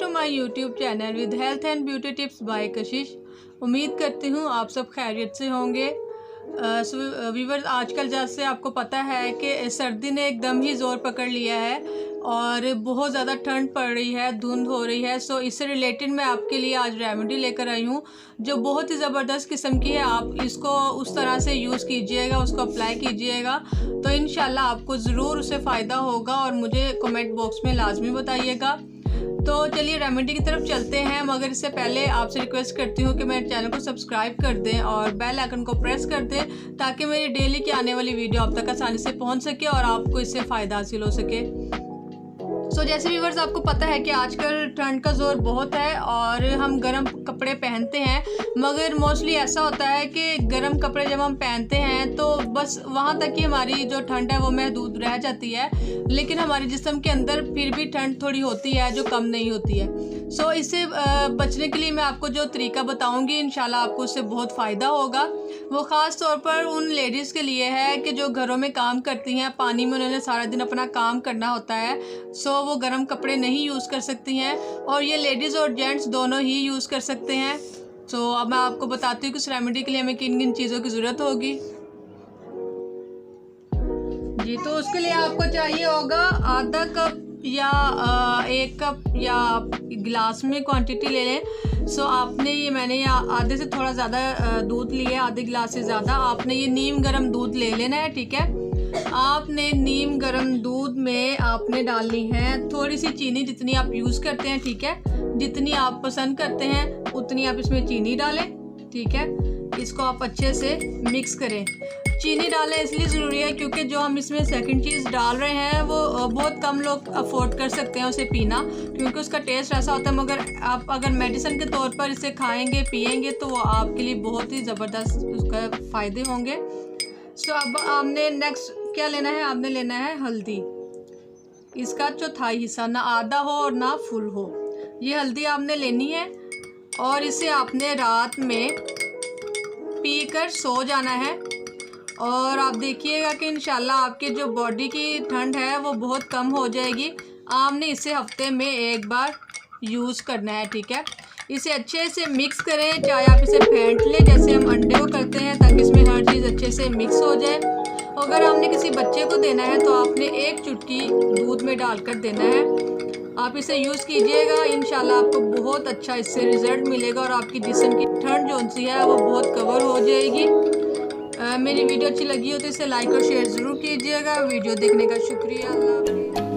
To my YouTube channel with health and beauty tips by Kashish. उम्मीद करती हूँ आप सब खैरियत से होंगे। व्यूअर्स, आजकल जैसे आपको पता है कि सर्दी ने एकदम ही ज़ोर पकड़ लिया है और बहुत ज़्यादा ठंड पड़ रही है, धुंध हो रही है। सो इससे रिलेटेड मैं आपके लिए आज रेमेडी लेकर आई हूँ जो बहुत ही ज़बरदस्त किस्म की है। आप इसको उस तरह से यूज़ कीजिएगा, उसको अप्लाई कीजिएगा तो इंशाल्लाह आपको ज़रूर उससे फ़ायदा होगा और मुझे कमेंट बॉक्स में लाजमी बताइएगा। तो चलिए रेमेडी की तरफ चलते हैं, मगर इससे पहले आपसे रिक्वेस्ट करती हूँ कि मेरे चैनल को सब्सक्राइब कर दें और बेल आइकन को प्रेस कर दें ताकि मेरी डेली की आने वाली वीडियो आप तक आसानी से पहुँच सके और आपको इससे फ़ायदा हासिल हो सके। जैसे व्यूअर्स आपको पता है कि आजकल ठंड का ज़ोर बहुत है और हम गर्म कपड़े पहनते हैं, मगर मोस्टली ऐसा होता है कि गर्म कपड़े जब हम पहनते हैं तो बस वहाँ तक ही हमारी जो ठंड है वो महदूद रह जाती है, लेकिन हमारे जिस्म के अंदर फिर भी ठंड थोड़ी होती है जो कम नहीं होती है। इससे बचने के लिए मैं आपको जो तरीका बताऊँगी इंशाल्लाह आपको उससे बहुत फ़ायदा होगा। वो ख़ास तौर पर उन लेडीज़ के लिए है कि जो घरों में काम करती हैं, पानी में उन्होंने सारा दिन अपना काम करना होता है, वो गर्म कपड़े नहीं यूज़ कर सकती हैं और ये लेडीज़ और जेंट्स दोनों ही यूज़ कर सकते हैं। अब मैं आपको बताती हूँ कि इस रेमेडी के लिए हमें किन किन चीज़ों की ज़रूरत होगी जी। तो उसके लिए आपको चाहिए होगा आधा कप या 1 कप या गिलास में क्वांटिटी ले लें। आपने मैंने आधे से थोड़ा ज़्यादा दूध लिया, आधे गिलास से ज़्यादा। आपने ये नीम गर्म दूध ले लेना है, ठीक है। आपने नीम गर्म दूध में आपने डालनी है थोड़ी सी चीनी, जितनी आप यूज़ करते हैं, ठीक है। जितनी आप पसंद करते हैं उतनी आप इसमें चीनी डालें, ठीक है। इसको आप अच्छे से मिक्स करें। चीनी डालें इसलिए ज़रूरी है क्योंकि जो हम इसमें सेकंड चीज़ डाल रहे हैं वो बहुत कम लोग अफोर्ड कर सकते हैं उसे पीना, क्योंकि उसका टेस्ट ऐसा होता है। मगर आप अगर मेडिसिन के तौर पर इसे खाएंगे पिएंगे तो वो आपके लिए बहुत ही ज़बरदस्त उसका फ़ायदे होंगे। अब आपने नेक्स्ट क्या लेना है, आपने लेना है हल्दी। इसका चौथाई हिस्सा, ना आधा हो और ना फुल हो, ये हल्दी आपने लेनी है और इसे आपने रात में पीकर सो जाना है। और आप देखिएगा कि इंशाल्लाह आपके जो बॉडी की ठंड है वो बहुत कम हो जाएगी। आपने इसे हफ्ते में एक बार यूज़ करना है, ठीक है। इसे अच्छे से मिक्स करें, चाहे आप इसे फेंट लें जैसे हम अंडे को करते हैं, ताकि इसमें हर चीज़ अच्छे से मिक्स हो जाए। अगर आपने किसी बच्चे को देना है तो आपने 1 चुटकी दूध में डालकर देना है। आप इसे यूज़ कीजिएगा, इंशाल्लाह आपको बहुत अच्छा इससे रिज़ल्ट मिलेगा और आपकी जिस्म की ठंड जो सी है वो बहुत कवर हो जाएगी। मेरी वीडियो अच्छी लगी हो तो इसे लाइक और शेयर ज़रूर कीजिएगा। वीडियो देखने का शुक्रिया। अल्लाह हाफ़िज़।